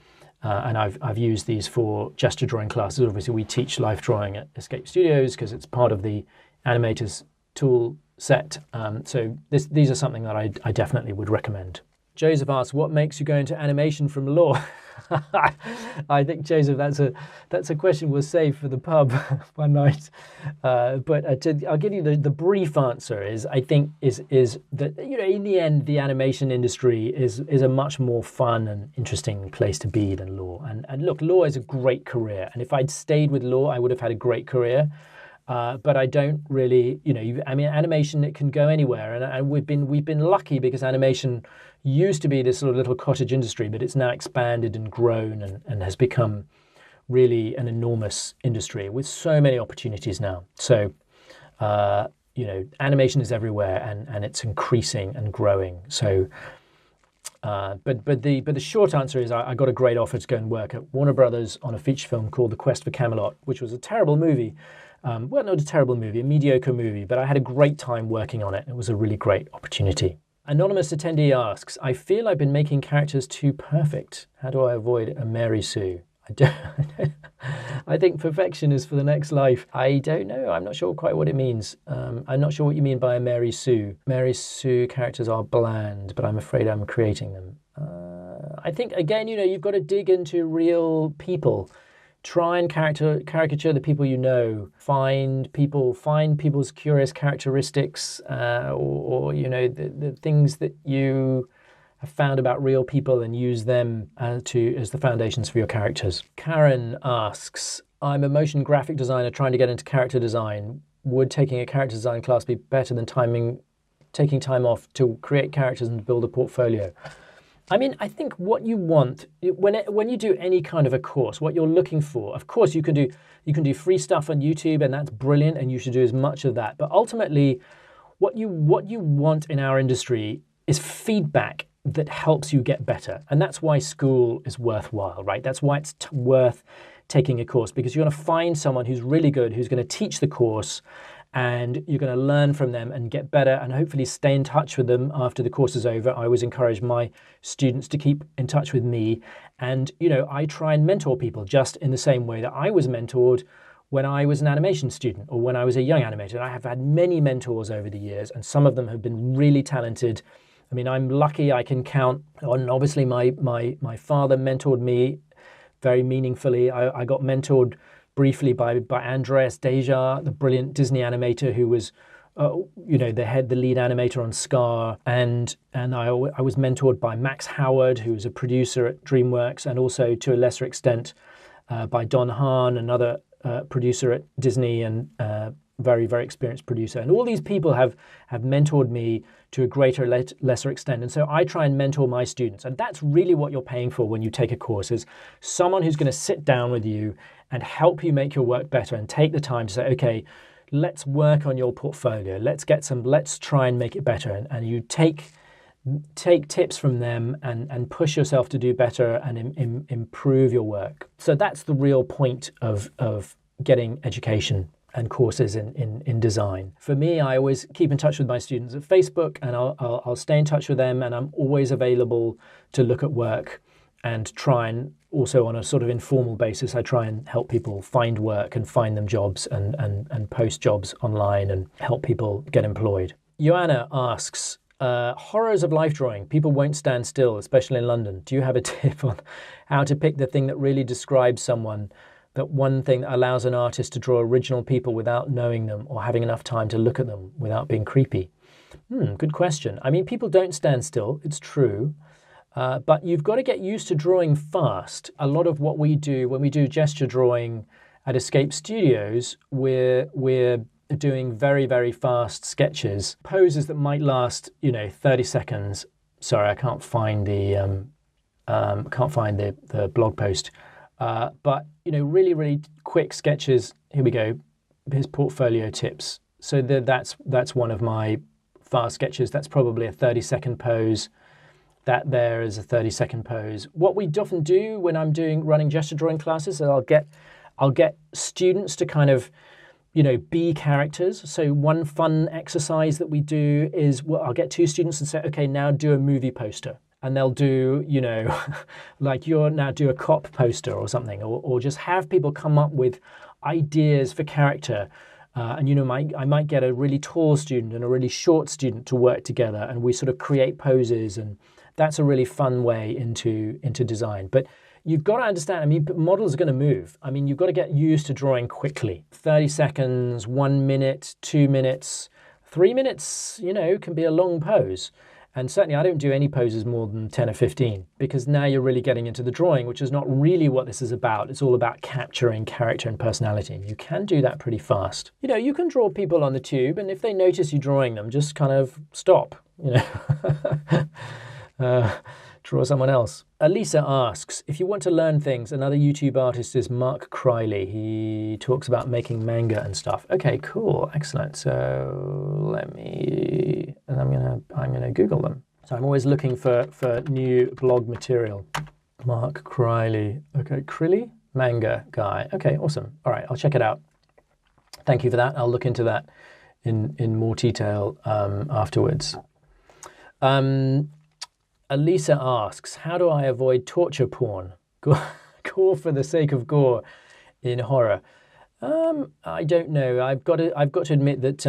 And I've used these for gesture drawing classes. Obviously, we teach life drawing at Escape Studios because it's part of the animators tool set. So these are something that I definitely would recommend. Joseph asks, what makes you go into animation from law? I think, Joseph, that's a question we'll save for the pub one night. But I'll give you the brief answer is that in the end the animation industry is a much more fun and interesting place to be than law. And look, law is a great career, and if I'd stayed with law, I would have had a great career. But I don't really, animation, it can go anywhere, and we've been lucky because animation used to be this sort of little cottage industry, but it's now expanded and grown and has become really an enormous industry with so many opportunities now. So, animation is everywhere, and it's increasing and growing. So, but the short answer is I got a great offer to go and work at Warner Brothers on a feature film called The Quest for Camelot, which was a terrible movie. Well, not a terrible movie, a mediocre movie, but I had a great time working on it. It was a really great opportunity. Anonymous attendee asks, I feel I've been making characters too perfect. How do I avoid a Mary Sue? I think perfection is for the next life. I don't know. I'm not sure quite what it means. I'm not sure what you mean by a Mary Sue. Mary Sue characters are bland, but I'm afraid I'm creating them. I think, again, you've got to dig into real people. Try and caricature the people you know. Find people's curious characteristics, or the things that you have found about real people and use them as the foundations for your characters. Karen asks, I'm a motion graphic designer trying to get into character design. Would taking a character design class be better than taking time off to create characters and build a portfolio? I mean, I think what you want when you do any kind of a course, what you're looking for, of course, you can do free stuff on YouTube, and that's brilliant, and you should do as much of that. But ultimately, what you want in our industry is feedback that helps you get better, and that's why school is worthwhile, right? That's why it's worth taking a course, because you're going to find someone who's really good, who's going to teach the course, and you're going to learn from them and get better and hopefully stay in touch with them after the course is over. I always encourage my students to keep in touch with me. And, I try and mentor people just in the same way that I was mentored when I was an animation student or when I was a young animator. I have had many mentors over the years, and some of them have been really talented. I mean, I'm lucky I can count on, obviously, my father mentored me very meaningfully. I got mentored briefly by Andreas Deja, the brilliant Disney animator who was, the lead animator on Scar, and I was mentored by Max Howard, who was a producer at DreamWorks, and also to a lesser extent by Don Hahn, another producer at Disney, and very, very experienced producer. And all these people have mentored me to a greater or lesser extent. And so I try and mentor my students. And that's really what you're paying for when you take a course, is someone who's going to sit down with you and help you make your work better and take the time to say, okay, let's work on your portfolio. Let's try and make it better. And you take tips from them and push yourself to do better and improve your work. So that's the real point of getting education and courses in design. For me, I always keep in touch with my students at Facebook, and I'll stay in touch with them, and I'm always available to look at work and try and also on a sort of informal basis, I try and help people find work and find them jobs and post jobs online and help people get employed. Joanna asks, horrors of life drawing. People won't stand still, especially in London. Do you have a tip on how to pick the thing that really describes someone? That one thing that allows an artist to draw original people without knowing them or having enough time to look at them without being creepy? Good question. I mean, people don't stand still. It's true. But you've got to get used to drawing fast. A lot of what we do when we do gesture drawing at Escape Studios, we're doing very, very fast sketches, poses that might last, 30 seconds. Sorry, I can't find the blog post. But really, really quick sketches. Here we go. Here's portfolio tips. So that's one of my fast sketches. That's probably a 30-second pose. That there is a 30-second pose. What we often do when I'm running gesture drawing classes is I'll get students to kind of, be characters. So one fun exercise that we do is, I'll get two students and say, okay, now do a movie poster. And they'll do, like now do a cop poster or something, or just have people come up with ideas for character. And I might get a really tall student and a really short student to work together, and we sort of create poses, and that's a really fun way into design. But you've got to understand, models are going to move. You've got to get used to drawing quickly. 30 seconds, 1 minute, 2 minutes, 3 minutes, can be a long pose. And certainly I don't do any poses more than 10 or 15, because now you're really getting into the drawing, which is not really what this is about. It's all about capturing character and personality. And you can do that pretty fast. You can draw people on the tube, and if they notice you drawing them, just kind of stop, draw someone else. Elisa asks, if you want to learn things, another YouTube artist is Mark Criley. He talks about making manga and stuff. Okay, cool, excellent. So I'm gonna Google them. So I'm always looking for new blog material. Mark Criley. Okay, Criley, manga guy. Okay, awesome. All right, I'll check it out. Thank you for that. I'll look into that in more detail afterwards. Elisa asks, how do I avoid torture porn? Gore for the sake of gore in horror. I don't know. I've got to admit that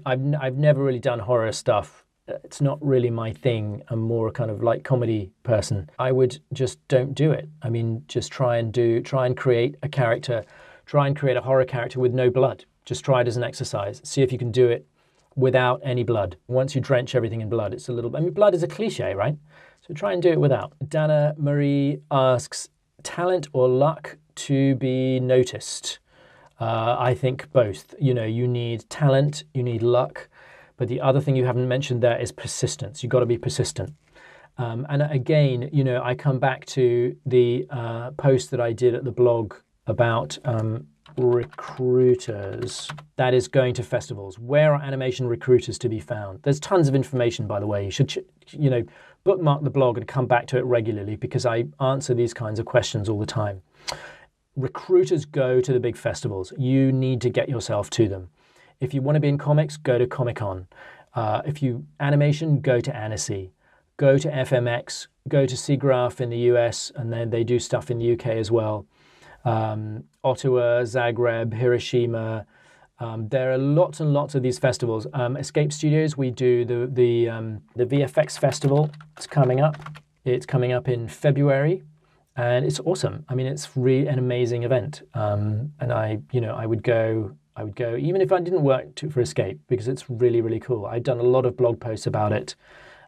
I've never really done horror stuff. It's not really my thing. I'm more a kind of light comedy person. I would just don't do it. Just try and create a character, try and create a horror character with no blood. Just try it as an exercise. See if you can do it without any blood. Once you drench everything in blood, it's a little, I mean, blood is a cliche, right? So try and do it without. Dana Marie asks, talent or luck to be noticed? I think both. You know, you need talent, you need luck, but the other thing you haven't mentioned there is persistence. You've got to be persistent. And again, you know, I come back to the post that I did at the blog about recruiters. That is going to festivals. Where are animation recruiters to be found? There's tons of information, by the way. You should, you know, bookmark the blog and come back to it regularly because I answer these kinds of questions all the time. Recruiters go to the big festivals. You need to get yourself to them. If you want to be in comics, go to Comic-Con. If you animation, go to Annecy. Go to FMX, go to SIGGRAPH in the US, and then they do stuff in the UK as well. Ottawa, Zagreb, Hiroshima. There are lots and lots of these festivals. Escape Studios, we do the VFX festival. It's coming up. It's coming up in February, and it's awesome. I mean, it's really an amazing event. And I would go even if I didn't work for Escape because it's really, really cool. I've done a lot of blog posts about it.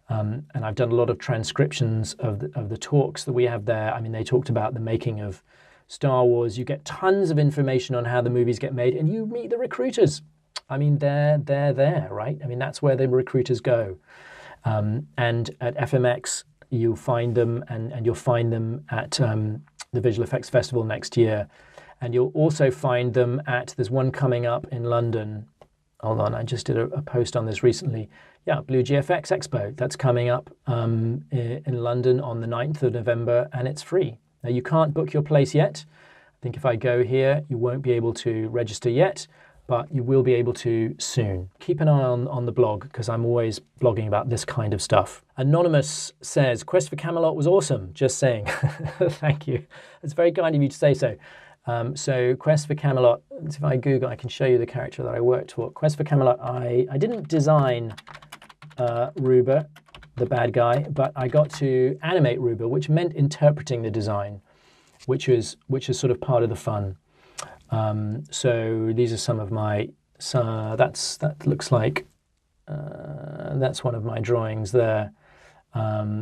And I've done a lot of transcriptions of the talks that we have there. I mean, they talked about the making of Star Wars. You get tons of information on how the movies get made, and you meet the recruiters. I mean, they're there, right? I mean, that's where the recruiters go. And at FMX, you'll find them, and you'll find them at the Visual Effects Festival next year. And you'll also find them there's one coming up in London. Hold on, I just did a post on this recently. Yeah, Blue GFX Expo. That's coming up in London on the 9th of November, and it's free. Now, you can't book your place yet. I think if I go here, you won't be able to register yet, but you will be able to soon. Keep an eye on the blog, because I'm always blogging about this kind of stuff. Anonymous says, Quest for Camelot was awesome. Just saying. Thank you. It's very kind of you to say so. So Quest for Camelot, if I Google, I can show you the character that I worked for. Quest for Camelot, I didn't design Ruber, the bad guy, but I got to animate Ruber, which meant interpreting the design, which is sort of part of the fun. So these are some of my, that looks like, that's one of my drawings there.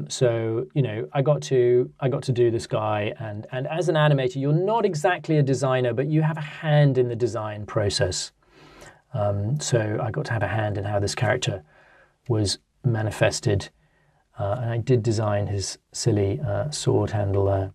So, you know, I got to do this guy, and as an animator, you're not exactly a designer, but you have a hand in the design process. So I got to have a hand in how this character was manifested, and I did design his silly sword handle there.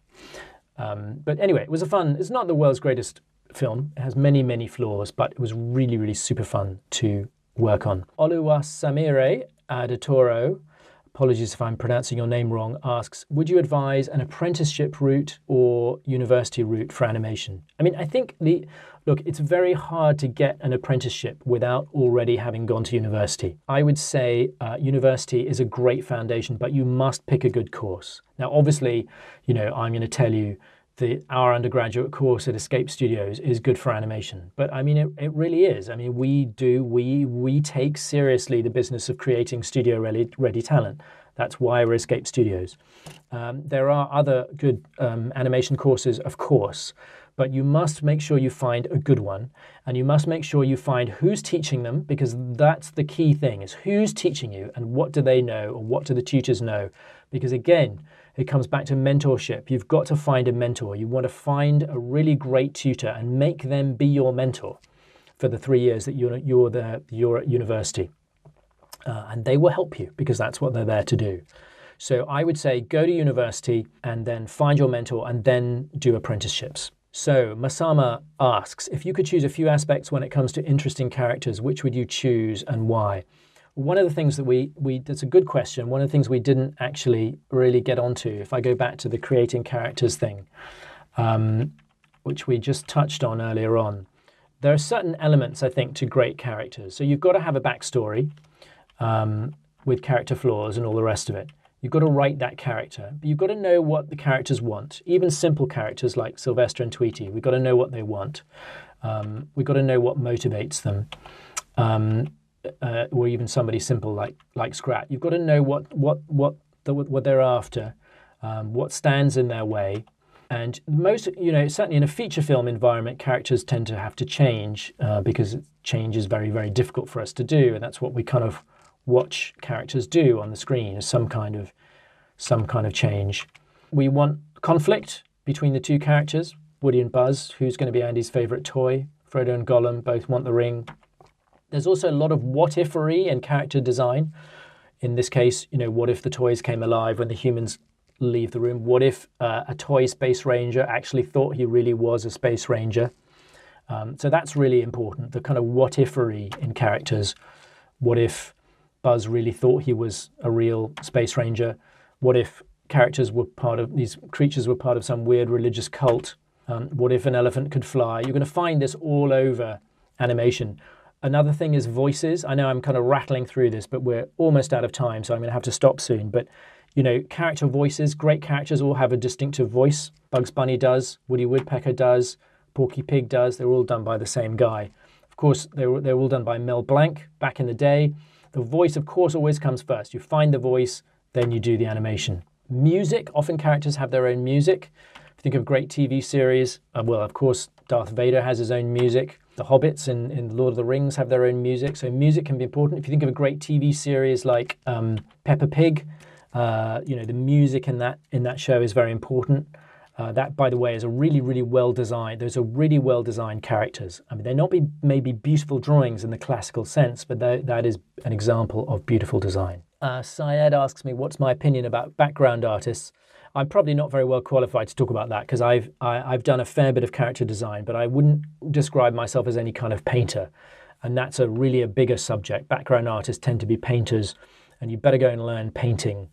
But anyway, it was it's not the world's greatest film. It has many, many flaws, but it was really, really super fun to work on. Oluwasamire Adetoro, apologies if I'm pronouncing your name wrong, asks, would you advise an apprenticeship route or university route for animation? I mean, I think look, it's very hard to get an apprenticeship without already having gone to university. I would say university is a great foundation, but you must pick a good course. Now, obviously, you know, I'm going to tell you our undergraduate course at Escape Studios is good for animation. But I mean, it really is. I mean, we take seriously the business of creating studio-ready talent. That's why we're Escape Studios. There are other good animation courses, of course, but you must make sure you find a good one, and you must make sure you find who's teaching them, because that's the key thing, is who's teaching you and what do they know, or what do the tutors know? Because again, it comes back to mentorship. You've got to find a mentor. You want to find a really great tutor and make them be your mentor for the 3 years that you're at university. And they will help you because that's what they're there to do. So I would say go to university and then find your mentor and then do apprenticeships. So Masama asks, if you could choose a few aspects when it comes to interesting characters, which would you choose and why? One of the things that that's a good question. One of the things we didn't actually really get onto, if I go back to the creating characters thing, which we just touched on earlier on, there are certain elements, I think, to great characters. So you've got to have a backstory with character flaws and all the rest of it. You've got to write that character, but you've got to know what the characters want. Even simple characters like Sylvester and Tweety, we've got to know what they want. We've got to know what motivates them. Or even somebody simple like Scrat. You've got to know what they're after, what stands in their way, And most, certainly in a feature film environment, characters tend to have to change because change is very, very difficult for us to do. And that's what we kind of watch characters do on the screen, is some kind of change. We want conflict between the two characters, Woody and Buzz. Who's going to be Andy's favorite toy? Frodo and Gollum both want the ring. There's also a lot of what-if-ery in character design. In this case, what if the toys came alive when the humans leave the room? What if a toy space ranger actually thought he really was a space ranger? So that's really important, the kind of what-if-ery in characters. What if Buzz really thought he was a real space ranger? What if these creatures were part of some weird religious cult? What if an elephant could fly? You're going to find this all over animation. Another thing is voices. I know I'm kind of rattling through this, but we're almost out of time, so I'm going to have to stop soon. But, character voices, great characters all have a distinctive voice. Bugs Bunny does, Woody Woodpecker does, Porky Pig does. They're all done by the same guy. Of course, they're all done by Mel Blanc back in the day. The voice, of course, always comes first. You find the voice, then you do the animation. Music, often characters have their own music. If you think of great TV series, of course, Darth Vader has his own music. The Hobbits in Lord of the Rings have their own music. So music can be important. If you think of a great TV series like Peppa Pig, the music in that show is very important. That, by the way, is a really, really well designed. Those are really well designed characters. I mean, they're not maybe beautiful drawings in the classical sense, but that is an example of beautiful design. Syed asks me, what's my opinion about background artists? I'm probably not very well qualified to talk about that because I've done a fair bit of character design, but I wouldn't describe myself as any kind of painter. And that's really a bigger subject. Background artists tend to be painters, and you better go and learn painting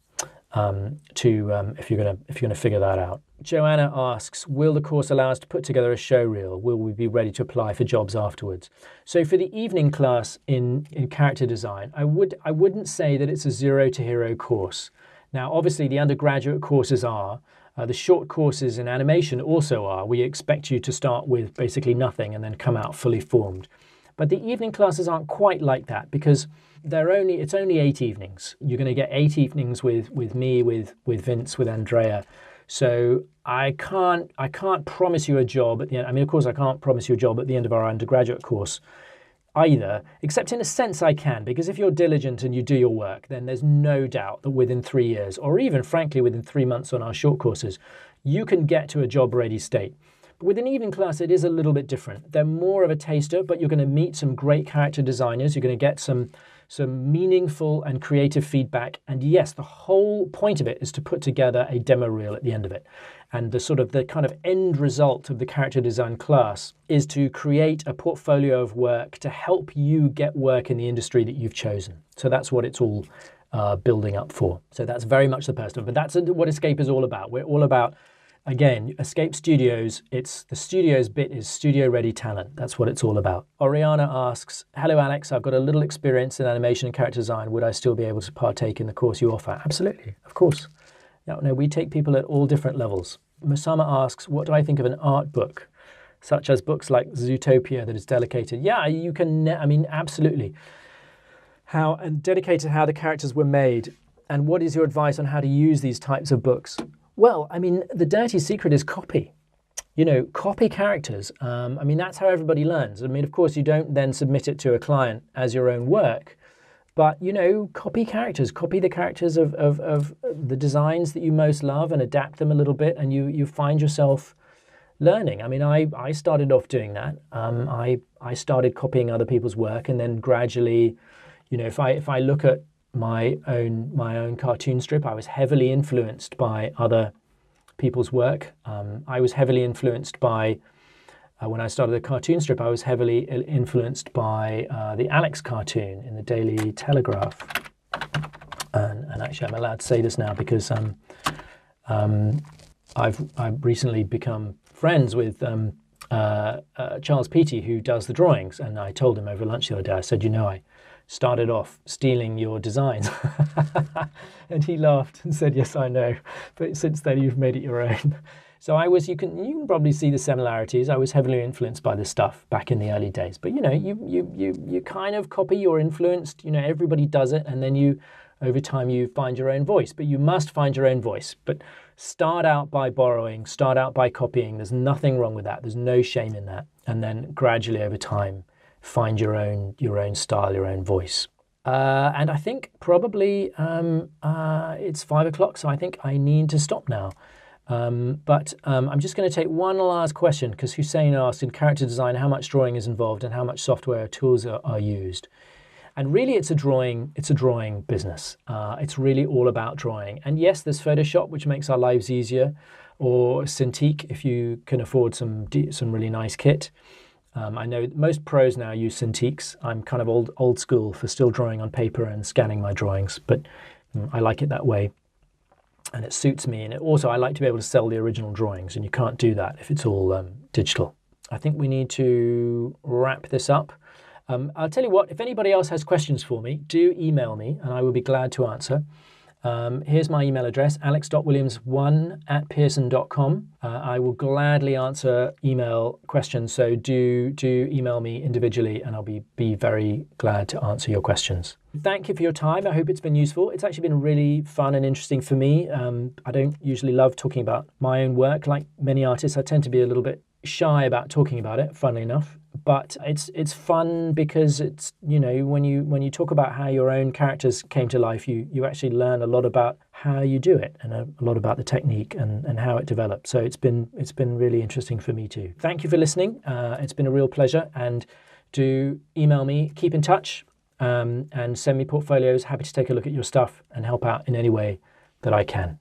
if you're going to figure that out. Joanna asks, will the course allow us to put together a show reel? Will we be ready to apply for jobs afterwards? So for the evening class in character design, I wouldn't say that it's a zero to hero course. Now, obviously, the undergraduate courses are. The short courses in animation also are. We expect you to start with basically nothing and then come out fully formed. But the evening classes aren't quite like that because it's only 8 evenings. You're going to get 8 evenings with me, with Vince, with Andrea. So I can't promise you a job at the end. I mean, of course, I can't promise you a job at the end of our undergraduate course either, except in a sense I can, because if you're diligent and you do your work, then there's no doubt that within 3 years, or even frankly within 3 months on our short courses, you can get to a job-ready state. But with an evening class, it is a little bit different. They're more of a taster, but you're going to meet some great character designers. You're going to get some meaningful and creative feedback. And yes, the whole point of it is to put together a demo reel at the end of it. And the kind of end result of the character design class is to create a portfolio of work to help you get work in the industry that you've chosen. So that's what it's all building up for. So that's very much the person. But that's what Escape is all about. We're all about, again, Escape Studios, the studios bit is studio-ready talent. That's what it's all about. Oriana asks, hello, Alex. I've got a little experience in animation and character design. Would I still be able to partake in the course you offer? Absolutely, of course. No, we take people at all different levels. Musama asks, what do I think of an art book, such as books like Zootopia that is dedicated? Yeah, you can, absolutely. Dedicated how the characters were made. And what is your advice on how to use these types of books? Well, the dirty secret is copy. Copy characters. That's how everybody learns. Of course, you don't then submit it to a client as your own work. But, copy characters. Copy the characters of the designs that you most love and adapt them a little bit, and you find yourself learning. I started off doing that. I started copying other people's work, and then gradually, if I look at my own cartoon strip, I was heavily influenced by other people's work. I was heavily influenced by, when I started the cartoon strip, I was heavily influenced by the Alex cartoon in the Daily Telegraph. And actually, I'm allowed to say this now because I've recently become friends with Charles Peaty, who does the drawings. And I told him over lunch the other day, I said, I started off stealing your designs. And he laughed and said, yes, I know. But since then, you've made it your own. So you can probably see the similarities. I was heavily influenced by this stuff back in the early days. But you kind of copy, you're influenced. Everybody does it, and then you Over time, you find your own voice, but you must find your own voice. But start out by borrowing, start out by copying. There's nothing wrong with that. There's no shame in that. And then gradually over time, find your own style, your own voice. And I think probably it's 5 o'clock, so I think I need to stop now. But I'm just going to take one last question, because Hussein asked, in character design, how much drawing is involved and how much software tools are used? And really, it's a drawing business. It's really all about drawing. And yes, there's Photoshop, which makes our lives easier, or Cintiq if you can afford some really nice kit. I know most pros now use Cintiqs. I'm kind of old school for still drawing on paper and scanning my drawings, but I like it that way. And it suits me. And also, I like to be able to sell the original drawings, and you can't do that if it's all digital. I think we need to wrap this up. I'll tell you what, if anybody else has questions for me, do email me and I will be glad to answer. Here's my email address, alex.williams1@pearson.com. I will gladly answer email questions, so do email me individually and I'll be very glad to answer your questions. Thank you for your time. I hope it's been useful. It's actually been really fun and interesting for me. I don't usually love talking about my own work like many artists. I tend to be a little bit shy about talking about it, funnily enough. But it's fun because it's, when you talk about how your own characters came to life, you actually learn a lot about how you do it and a lot about the technique and how it developed. So it's been really interesting for me too. Thank you for listening. It's been a real pleasure, and do email me, keep in touch, and send me portfolios. Happy to take a look at your stuff and help out in any way that I can.